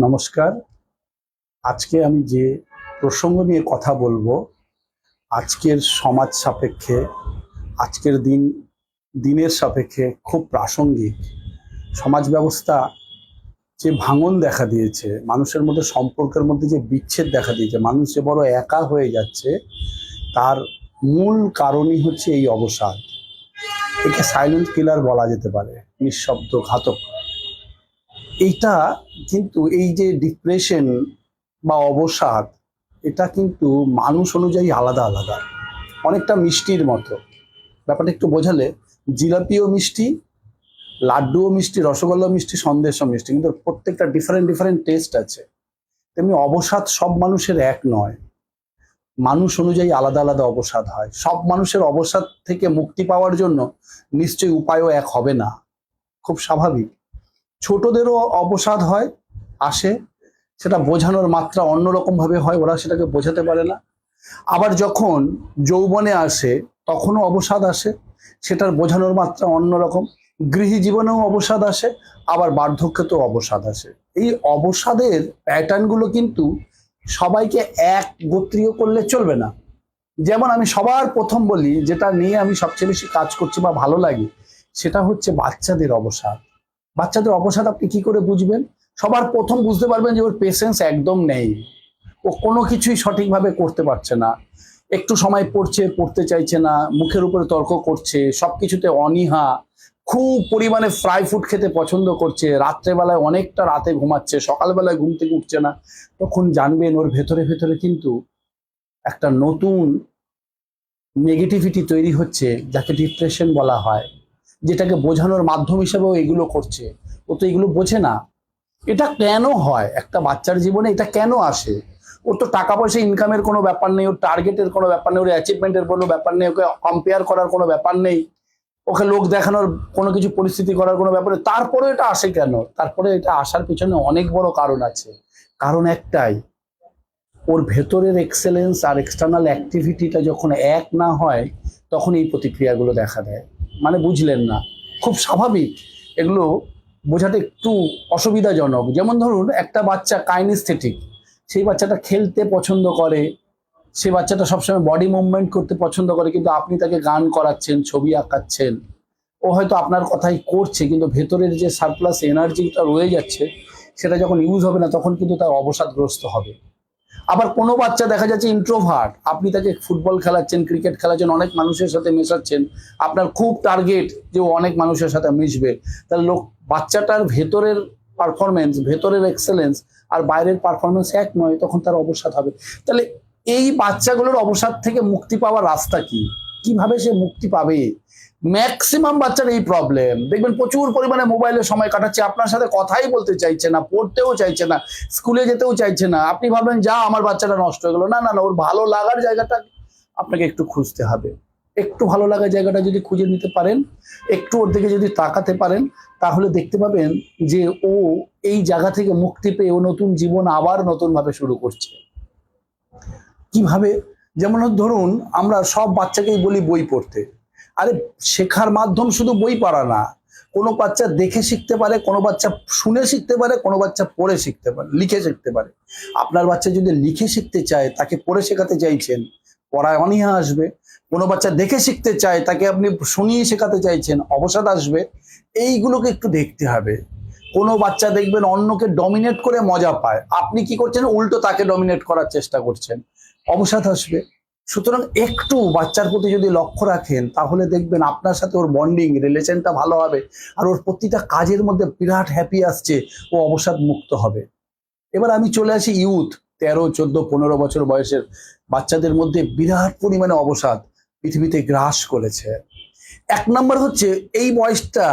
নমস্কার। আজকে আমি যে প্রসঙ্গ নিয়ে কথা বলবো, আজকের সমাজ সাপেক্ষে, আজকের দিনের সাপেক্ষে খুব প্রাসঙ্গিক। সমাজ ব্যবস্থা যে ভাঙন দেখা দিয়েছে, মানুষের মধ্যে সম্পর্কের মধ্যে যে বিচ্ছেদ দেখা দিয়েছে, মানুষ যে বড় একা হয়ে যাচ্ছে, তার মূল কারণই হচ্ছে এই অবসাদ। একে সাইলেন্ট কিলার বলা যেতে পারে, নিঃশব্দ ঘাতক। এইটা কিন্তু এই যে ডিপ্রেশন বা অবসাদ, এটা কিন্তু মানুষ অনুযায়ী আলাদা আলাদা, অনেকটা মিষ্টির মতো। ব্যাপারটা একটু বোঝালে, জিলাপিও মিষ্টি, লাড্ডুও মিষ্টি, রসগোল্লা মিষ্টি, সন্দেশও মিষ্টি, কিন্তু প্রত্যেকটা ডিফারেন্ট ডিফারেন্ট টেস্ট আছে। তেমনি অবসাদ সব মানুষের এক নয়, মানুষ অনুযায়ী আলাদা আলাদা অবসাদ হয়। সব মানুষের অবসাদ থেকে মুক্তি পাওয়ার জন্য নিশ্চয়ই উপায়ও এক হবে না, খুব স্বাভাবিক। ছোটদেরও অবসাদ হয়, আসে, সেটা বোঝানোর মাত্রা অন্যরকম ভাবে হয়, ওরা সেটাকে বোঝাতে পারে না। আবার যখন যৌবনে আসে তখনও অবসাদ আসে, সেটার বোঝানোর মাত্রা অন্যরকম। গৃহী জীবনেও অবসাদ আসে, আবার বার্ধক্যতেও অবসাদ আসে। এই অবসাদের প্যাটার্নগুলো কিন্তু সবাইকে এক গোত্রীয় করলে চলবে না। যেমন আমি সবার প্রথম বলি, যেটা নিয়ে আমি সবচেয়ে বেশি কাজ করছি বা ভালো লাগে, সেটা হচ্ছে বাচ্চাদের অবসাদ। বাচ্চাদের অবসাদ আপনি কি করে বুঝবেন? সবার প্রথম বুঝতে পারবেন যে ওর পেশেন্স একদম নেই, ও কোনো কিছুই সঠিকভাবে করতে পারছে না। একটু সময় পড়ছে, পড়তে চাইছে না, মুখের উপরে তর্ক করছে, সবকিছুতে অনীহা, খুব পরিমাণে ফ্রাই ফুড খেতে পছন্দ করছে, রাত্রেবেলায় অনেকটা রাতে ঘুমাচ্ছে, সকালবেলায় ঘুম থেকে উঠছে না। তখন জানবেন ওর ভেতরে ভেতরে কিন্তু একটা নতুন নেগেটিভিটি তৈরি হচ্ছে, যাকে ডিপ্রেশন বলা হয়, যেটাকে বোঝানোর মাধ্যম হিসেবেও এগুলো করছে। ও তো এগুলো বোঝে না। এটা কেন হয় একটা বাচ্চার জীবনে, এটা কেন আসে? ওর তো টাকা পয়সা ইনকামের কোনো ব্যাপার নেই, ওর টার্গেটের কোনো ব্যাপার নেই, ওর অ্যাচিভমেন্টের কোনো ব্যাপার নেই, ওকে কম্পেয়ার করার কোনো ব্যাপার নেই, ওকে লোক দেখানোর কোনো কিছু পরিস্থিতি করার কোনো ব্যাপার নেই। তারপরে এটা আসে কেন? তারপরে এটা আসার পিছনে অনেক বড় কারণ আছে। কারণ একটাই, ওর ভেতরের এক্সেলেন্স আর এক্সটার্নাল অ্যাক্টিভিটিটা যখন এক না হয়, তখন এই প্রতিক্রিয়াগুলো দেখা দেয়। মানে বুঝলেন না, খুব স্বাভাবিক। এগুলো বোঝাটা একটু অসুবিধাজনক। যেমন ধরুন, একটা বাচ্চা কাইনেস্থেটিক, সেই বাচ্চাটা খেলতে পছন্দ করে, সেই বাচ্চাটা সবসময় বডি মুভমেন্ট করতে পছন্দ করে, কিন্তু আপনি তাকে গান করাচ্ছেন, ছবি আঁকাচ্ছেন, ও হয়তো আপনার কথাই করছে, কিন্তু ভেতরের যে সারপ্লাস এনার্জিটা রয়ে যাচ্ছে, সেটা যখন ইউজ হবে না, তখন কিন্তু তার অবসাদগ্রস্ত হবে। আবার কোনো বাচ্চা দেখা যাচ্ছে ইন্ট্রোভার্ট, আপনি তাকে ফুটবল খেলাচ্ছেন, ক্রিকেট খেলাচ্ছেন, অনেক মানুষের সাথে মেশাচ্ছেন, আপনার খুব টার্গেট যে ও অনেক মানুষের সাথে মিশবে, তাহলে বাচ্চাটার ভেতরের পারফরমেন্স, ভেতরের এক্সেলেন্স আর বাইরের পারফরমেন্স এক নয়, তখন তার অবসাদ হবে। তাহলে এই বাচ্চাগুলোর অবসাদ থেকে মুক্তি পাওয়ার রাস্তা কি? কিভাবে সে মুক্তি পাবে? ম্যাক্সিমাম বাচ্চার এই প্রবলেম। দেখবেন প্রচুর পরিমাণে মোবাইলে সময় কাটাচ্ছে, আপনার সাথে কথাই বলতে চাইছে না, পড়তেও চাইছে না, স্কুলে যেতেও চাইছে না। আপনি ভাববেন যা আমার বাচ্চাটা নষ্ট হয়ে গেল। না না না, ওর ভালো লাগার জায়গাটা আপনাকে একটু খুঁজতে হবে। একটু ভালো লাগার জায়গাটা যদি খুঁজে নিতে পারেন, একটু ওর দিকে যদি তাকাতে পারেন, তাহলে দেখতে পাবেন যে ও এই জায়গা থেকে মুক্তি পেয়ে ও নতুন জীবন আবার নতুন ভাবে শুরু করছে। কিভাবে? যেমন ধরুন, আমরা সব বাচ্চাকেই বলি বই পড়তে। আরে, শেখার মাধ্যম শুধু বই পড়া না। কোনো বাচ্চা দেখে শিখতে পারে, কোনো বাচ্চা শুনে শিখতে পারে, কোনো বাচ্চা পড়ে শিখতে পারে, লিখে শিখতে পারে। আপনার বাচ্চা যদি লিখে শিখতে চায়, তাকে পড়ে শেখাতে চাইছেন, পড়ায় অনীহা আসবে। কোনো বাচ্চা দেখে শিখতে চায়, তাকে আপনি শুনিয়ে শেখাতে চাইছেন, অবসাদ আসবে। এইগুলোকে একটু দেখতে হবে। কোনো বাচ্চা দেখবেন অন্যকে ডমিনেট করে মজা পায়, আপনি কি করছেন? উল্টো তাকে ডমিনেট করার চেষ্টা করছেন, অবসাদ আসবে। সুতরাং একটু বাচ্চার প্রতি যদি লক্ষ্য রাখেন, তাহলে দেখবেন আপনার সাথে ওর বন্ডিং রিলেশনটা ভালো হবে, আর ওর প্রতিটা কাজের মধ্যে বিরাট হ্যাপি আসছে, ও অবসাদ মুক্ত হবে। এবার আমি চলে আসি ইউথ, 13, 14, 15 বছর বয়সের বাচ্চাদের মধ্যে বিরাট পরিমাণে অবসাদ পৃথিবীতে গ্রাস করেছে। এক নম্বর হচ্ছে, এই বয়সটা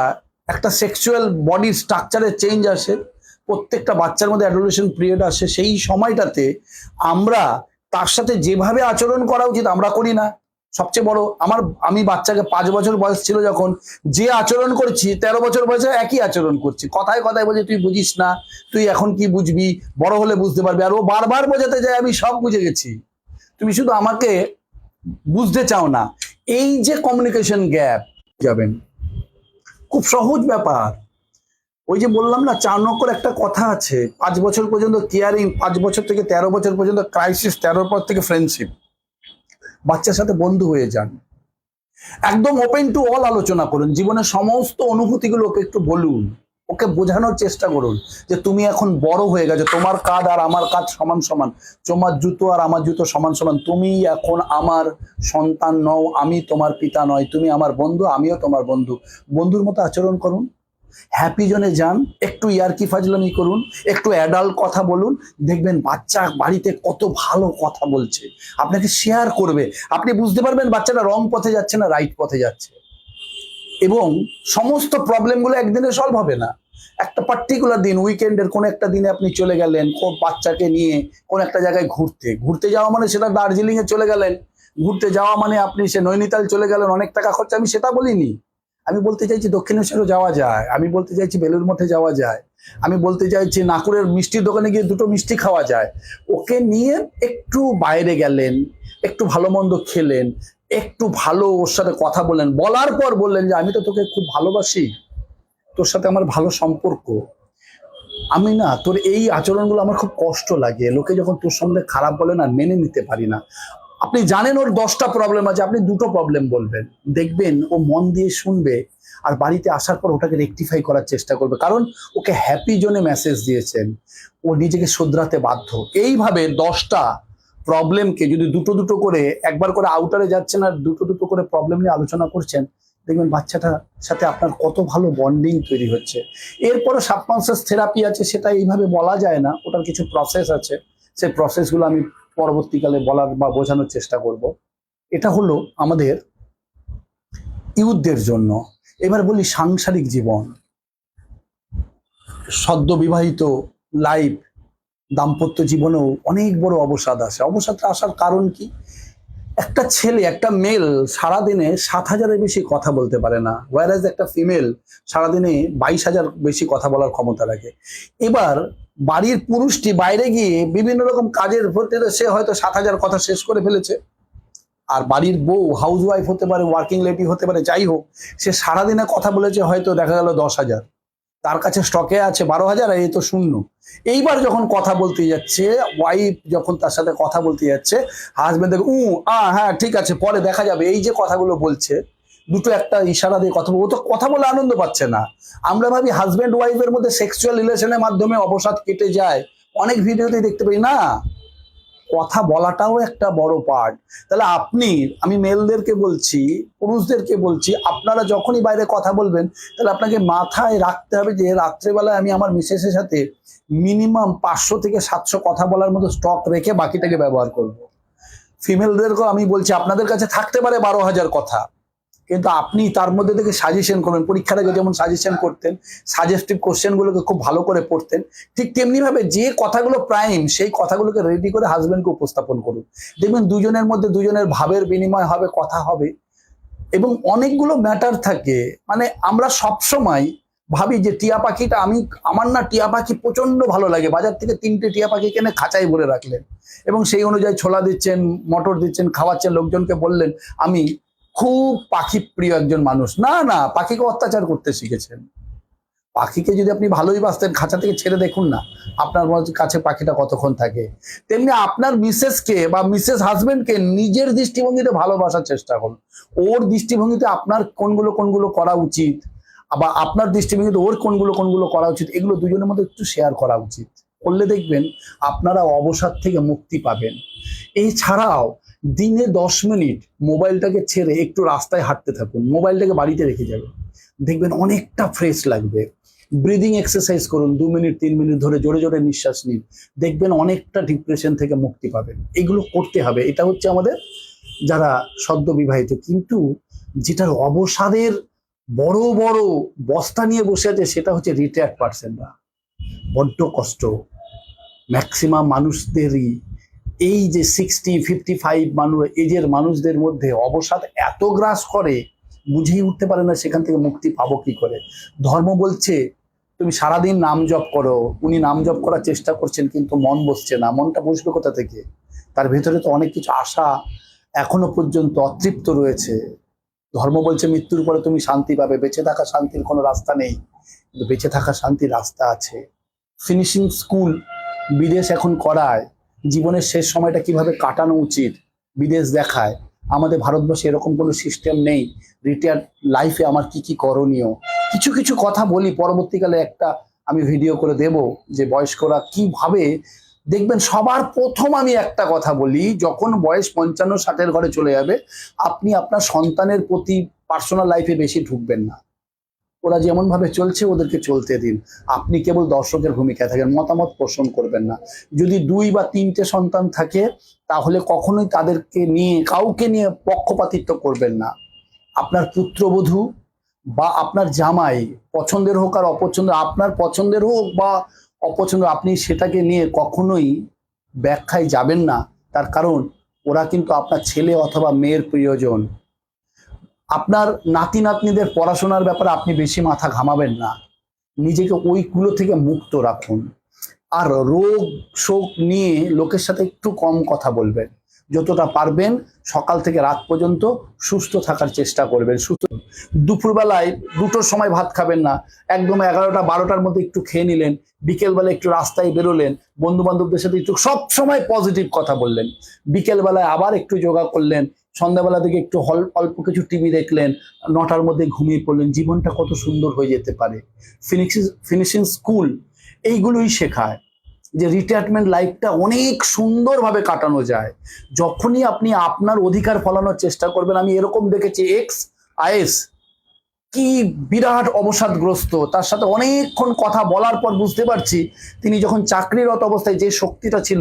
একটা সেক্সুয়াল বডির স্ট্রাকচারের চেঞ্জ আসে, প্রত্যেকটা বাচ্চার মধ্যে অ্যাডোলেশন পিরিয়ড আসে। সেই সময়টাতে আমরা তার সাথে যেভাবে আচরণ করা উচিত আমরা করি না। সবচেয়ে বড়, আমি বাচ্চাকে 5 বছর বয়স ছিল যখন, যে আচরণ করছি 13 বছর বয়সে একই আচরণ করছি। কথায় কথায় বলছে তুই বুঝিস না, তুই এখন কি বুঝবি, বড় হলে বুঝতে পারবি। আর ও বারবার বোঝাতে যায় আমি সব বুঝে গেছি, তুমি শুধু আমাকে বুঝতে চাও না। এই যে কমিউনিকেশন গ্যাপ, যাবেন, খুব সহজ ব্যাপার। ওই যে বললাম না, চাণক্যর একটা কথা আছে, 5 বছর পর্যন্ত কেয়ারিং, 5 বছর থেকে 13 বছর পর্যন্ত ক্রাইসিস, 13 পর থেকে ফ্রেন্ডশিপ। বাচ্চার সাথে বন্ধু হয়ে যান, একদম ওপেন টু অল আলোচনা করুন, জীবনের সমস্ত অনুভূতিগুলো ওকে একটু বলুন, ওকে বোঝানোর চেষ্টা করুন যে তুমি এখন বড় হয়ে গেছো, তোমার কাঁধ আর আমার কাঁধ সমান সমান, তোমার জুতো আর আমার জুতো সমান সমান, তুমি এখন আমার সন্তান নও, আমি তোমার পিতা নয়, তুমি আমার বন্ধু, আমিও তোমার বন্ধু। বন্ধুর মতো আচরণ করুন, হ্যাপি জোনে যান, একটু ইয়ার্কি ফাজলামি করুন, একটু অ্যাডাল্ট কথা বলুন, দেখবেন বাচ্চা বাড়িতে কত ভালো কথা বলছে, আপনাকে শেয়ার করবে, আপনি বুঝতে পারবেন বাচ্চাটা রং পথে যাচ্ছে না রাইট পথে যাচ্ছে। এবং সমস্ত প্রবলেমগুলো একদিনে সলভ হবে না, একটা পার্টিকুলার দিন, উইকেন্ডের কোন একটা দিনে আপনি চলে গেলেন বাচ্চাকে নিয়ে কোন একটা জায়গায় ঘুরতে, ঘুরতে যাওয়া মানে সেটা দার্জিলিং এ চলে গেলেন, ঘুরতে যাওয়া মানে আপনি সে নৈনিতাল চলে গেলেন, অনেক টাকা খরচা, আমি সেটা বলিনি। আমি বলতে চাইছি দক্ষিণেশ্বরও যাওয়া যায়, আমি বলতে চাইছি বেলুর মঠে যাওয়া যায়, আমি বলতে চাইছি নাকুরের মিষ্টির দোকানে গিয়ে দুটো মিষ্টি খাওয়া যায়। ওকে নিয়ে একটু বাইরে গেলেন, একটু ভালো মন্দ খেলেন, একটু ভালো ওর সাথে কথা বললেন, বলার পর বললেন যে আমি তো তোকে খুব ভালোবাসি, তোর সাথে আমার ভালো সম্পর্ক, আমি না তোর এই আচরণগুলো আমার খুব কষ্ট লাগে, লোকে যখন তোর সম্বন্ধে খারাপ বলে না, মেনে নিতে পারি না। আপনি জানেন ওর 10টা প্রবলেম আছে, আপনি দুটো প্রবলেম বলবেন, দেখবেন ও মন দিয়ে শুনবে, আর বাড়িতে আসার পর ওটাকে রেকটিফাই করার চেষ্টা করবে, কারণ ওকে হ্যাপি জোনে মেসেজ দিয়েছেন, ও নিজেকে শুধরাতে বাধ্য। এইভাবে 10টা প্রবলেমকে যদি দুটো দুটো করে, একবার করে আউটারে যাচ্ছেন আর দুটো দুটো করে প্রবলেম নিয়ে আলোচনা করছেন, দেখবেন বাচ্চাটার সাথে আপনার কত ভালো বন্ডিং তৈরি হচ্ছে। এরপরে সাবকনসিয়াস থেরাপি আছে, সেটা এইভাবে বলা যায় না, ওটার কিছু প্রসেস আছে, সেই প্রসেসগুলো আমি পরবর্তীকালে বলার বা বোঝানোর চেষ্টা করব। এটা হলো আমাদের ইউথদের জন্য। এবার বলি সাংসারিক জীবন, সদ্য বিবাহিত লাইফ, দাম্পত্য জীবনেও অনেক বড় অবসাদ আসে। অবসাদটা আসার কারণ কি? একটা ছেলে, একটা মেল সারাদিনে 7,000-এর বেশি কথা বলতে পারে না, ওয়ারাজ একটা ফিমেল সারাদিনে 22,000 বেশি কথা বলার ক্ষমতা রাখে। এবার বাড়ির পুরুষটি বাইরে গিয়ে বিভিন্ন রকম কাজের প্রতি সে হয়তো 7,000 কথা শেষ করে ফেলেছে, আর বাড়ির বউ হাউস ওয়াইফ হতে পারে, ওয়ার্কিং লেডি হতে পারে, যাই হোক, সে সারাদিনে কথা বলেছে হয়তো দেখা গেল 10,000, তার কাছে স্টকে আছে 12,000, আর এই তো শূন্য। এইবার যখন কথা বলতে যাচ্ছে, ওয়াইফ যখন তার সাথে কথা বলতে যাচ্ছে, হাজবেন্ড দেখে হ্যাঁ ঠিক আছে পরে দেখা যাবে, এই যে কথাগুলো বলছে, দুটো একটা ইশারা দিয়ে কথা ও তো কথা বলে আনন্দ পাচ্ছে না। আমরা ভাবি হাজবেন্ড ওয়াইফের মধ্যে সেক্সুয়াল রিলেশনের মাধ্যমে অবসাদ কেটে যায়, অনেক ভিডিওতেই দেখতে পাই না, কথা বলাটাও একটা বড় পার্ট। তাহলে আমি মেলদেরকে বলছি, পুরুষদেরকে বলছি, আপনারা যখনই বাইরে কথা বলবেন, তাহলে আপনাকে মাথায় রাখতে হবে যে রাত্রেবেলায় আমি আমার মিসেসের সাথে মিনিমাম 500 থেকে 700 কথা বলার মতো স্টক রেখে বাকিটাকে ব্যবহার করব। ফিমেলদেরকেও আমি বলছি, আপনাদের কাছে থাকতে পারে 12,000 কথা, কিন্তু আপনি তার মধ্যে থেকে সাজেশন করবেন। পরীক্ষার আগে যেমন সাজেশন করতেন, সাজেস্টিভ কোশ্চেনগুলোকে খুব ভালো করে পড়তেন, ঠিক তেমনি ভাবে যে কথাগুলো প্রাইম, সেই কথাগুলোকে রেডি করে হাজবেন্ডকে উপস্থাপন করুন। দেখবেন দুজনের মধ্যে দুজনের ভাবের বিনিময় হবে, কথা হবে। এবং অনেকগুলো ম্যাটার থাকে, মানে আমরা সবসময় ভাবি যে টিয়া পাখিটা আমার না টিয়া পাখি প্রচন্ড ভালো লাগে, বাজার থেকে 3টে টিয়া পাখি কিনে খাঁচাই ভরে রাখলেন, এবং সেই অনুযায়ী ছোলা দিচ্ছেন, মটর দিচ্ছেন, খাওয়াচ্ছেন, লোকজনকে বললেন আমি খুব পাখি প্রিয় একজন মানুষ। না না, পাখিকে অত্যাচার করতে শিখেছেন। পাখিকে যদি আপনি ভালোই বাসতেন, খাঁচা থেকে ছেড়ে দেখুন না আপনার কাছে পাখিটা কতক্ষণ থাকে। তেমনি আপনার মিসেসকে বা মিসেস হাজবেন্ডকে নিজের দৃষ্টিভঙ্গিতে ভালোবাসার চেষ্টা করুন। ওর দৃষ্টিভঙ্গিতে আপনার কোনগুলো কোনগুলো করা উচিত, আবার আপনার দৃষ্টিভঙ্গিতে ওর কোনগুলো কোনগুলো করা উচিত, এগুলো দুজনের মধ্যে একটু শেয়ার করা উচিত। করলে দেখবেন আপনারা অবসাদ থেকে মুক্তি পাবেন। এছাড়াও দিনে 10 মিনিট মোবাইলটাকে ছেড়ে একটু রাস্তায় হাঁটতে থাকুন, মোবাইলটাকে বাড়িতে রেখে যাবেন, দেখবেন অনেকটা ফ্রেশ লাগবে। ব্রিদিং এক্সারসাইজ করুন, 2 মিনিট 3 মিনিট ধরে জোরে জোরে নিঃশ্বাস নিন, দেখবেন অনেকটা ডিপ্রেশন থেকে মুক্তি পাবেন। এগুলো করতে হবে। এটা হচ্ছে আমাদের যারা সদ্য বিবাহিত, কিন্তু যেটার অবসাদের বড় বড় বস্তা নিয়ে বসে আছে, সেটা হচ্ছে রিটায়ার্ড পার্সনরা। বড্ড কষ্ট ম্যাক্সিমাম মানুষদেরই। এই যে 60-55 এজের মানুষদের মধ্যে অবসাদ এত গ্রাস করে, বুঝেই উঠতে পারে না সেখান থেকে মুক্তি পাবো কি করে। ধর্ম বলছে তুমি সারাদিন নাম জপ করো, উনি নাম জপ করার চেষ্টা করছেন কিন্তু মন বসছে না, মনটা বসবে কোথা থেকে? তার ভেতরে তো অনেক কিছু আশা এখনো পর্যন্ত অতৃপ্ত রয়েছে। ধর্ম বলছে মৃত্যুর পরে তুমি শান্তি পাবে, বেঁচে থাকা শান্তির কোনো রাস্তা নেই। কিন্তু বেঁচে থাকা শান্তির রাস্তা আছে। ফিনিশিং স্কুল বিদেশ এখন করায়, জীবনের শেষ সময়টা কিভাবে কাটানো উচিত বিদেশ দেখায়। আমাদের ভারতবর্ষে এরকম কোনো সিস্টেম নেই। রিটায়ার্ড লাইফে আমার কি কি করণীয়, কিছু কিছু কথা বলি, পরবর্তীকালে একটা আমি ভিডিও করে দেব যে বয়স্করা কিভাবে দেখবেন। সবার প্রথম আমি একটা কথা বলি, যখন বয়স 55-60-এর ঘরে চলে যাবে, আপনি আপনার সন্তানের প্রতি পার্সোনাল লাইফে বেশি ঢুকবেন না। ওরা যেমন ভাবে চলছে ওদেরকে চলতে দিন। আপনি কেবল দর্শকের ভূমিকায় থাকেন, মতামত পোষণ করবেন না। যদি 2 বা 3টে সন্তান থাকে তাহলে কখনোই তাদেরকে নিয়ে, কাউকে নিয়ে পক্ষপাতিত্ব করবেন না। আপনার পুত্রবধূ বা আপনার জামাই, পছন্দের হোক আর অপছন্দ, আপনার পছন্দের হোক বা অপছন্দ, আপনি সেটাকে নিয়ে কখনোই ব্যাখ্যায় যাবেন না। তার কারণ ওরা কিন্তু আপনার ছেলে অথবা মেয়ের প্রিয়জন। আপনার নাতি নাতনিদের পড়াশোনার ব্যাপারে আপনি বেশি মাথা ঘামাবেন না। নিজেকে ওইগুলো থেকে মুক্ত রাখুন। আর রোগ শোক নিয়ে লোকের সাথে একটু কম কথা বলবেন। যতটা পারবেন সকাল থেকে রাত পর্যন্ত সুস্থ থাকার চেষ্টা করবেন। দুপুরবেলায় 2টোর সময় ভাত খাবেন না, একদম 11টা-12টার মধ্যে একটু খেয়ে নিলেন। বিকেলবেলা একটু রাস্তায় বেরোলেন, বন্ধু বান্ধবদের সাথে একটু, সব সময় পজিটিভ কথা বললেন। বিকেলবেলায় আবার একটু যোগা করলেন, সন্ধ্যাবেলা থেকে একটু অল্প কিছু টিভি দেখলেন, 9টার মধ্যে ঘুমিয়ে পড়লেন। জীবনটা কত সুন্দর হয়ে যেতে পারে। ফিনিশিং স্কুল এইগুলোই শেখায় যে রিটায়ারমেন্ট লাইফটা অনেক সুন্দরভাবে কাটানো যায় যখনই আপনি আপনার অধিকার ফলানোর চেষ্টা করবেন। আমি এরকম দেখেছি ex-IAS কি বিরাট অবসাদগ্রস্ত, তার সাথে অনেকক্ষণ কথা বলার পর বুঝতে পারছি তিনি যখন চাকরিরত অবস্থায় যে শক্তিটা ছিল,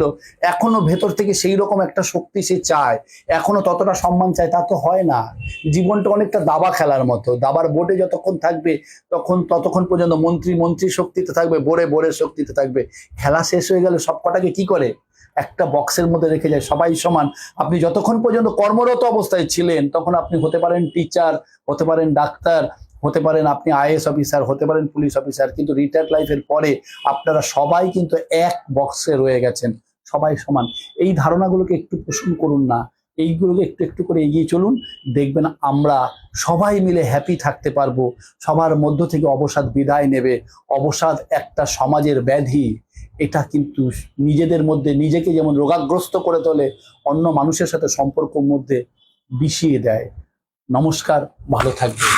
এখনো ভেতর থেকে সেই রকম একটা শক্তি সে চায়, এখনো ততটা সম্মান চায়। তা তো হয় না। জীবনটা অনেকটা দাবা খেলার মতো। দাবার বোর্ডে যতক্ষণ থাকবে ততক্ষণ পর্যন্ত মন্ত্রী শক্তিতে থাকবে, বোর্ডের শক্তিতে থাকবে। খেলা শেষ হয়ে গেলে সব কটাকে কি করে একটা বক্সের মধ্যে রেখে যায়, সবাই সমান। আপনি যতক্ষণ পর্যন্ত কর্মরত অবস্থায় ছিলেন তখন আপনি হতে পারেন টিচার, হতে পারেন ডাক্তার, হতে পারেন আপনি IAS অফিসার, হতে পারেন পুলিশ অফিসার, কিন্তু রিটায়ার্ড লাইফের পরে আপনারা সবাই কিন্তু এক বক্সে রয়ে গেছেন, সবাই সমান। এই ধারণাগুলোকে একটু পোষণ করুন না, এইগুলোকে একটু একটু করে এগিয়ে চলুন। দেখবেন আমরা সবাই মিলে হ্যাপি থাকতে পারবো। সবার মধ্য থেকে অবসাদ বিদায় নেবে। অবসাদ একটা সমাজের ব্যাধি। এটা কিন্তু নিজেদের মধ্যে নিজেকে যেমন রোগাগ্রস্ত করে তোলে, অন্য মানুষের সাথে সম্পর্কের মধ্যে বিষিয়ে দেয়। নমস্কার, ভালো থাকবেন।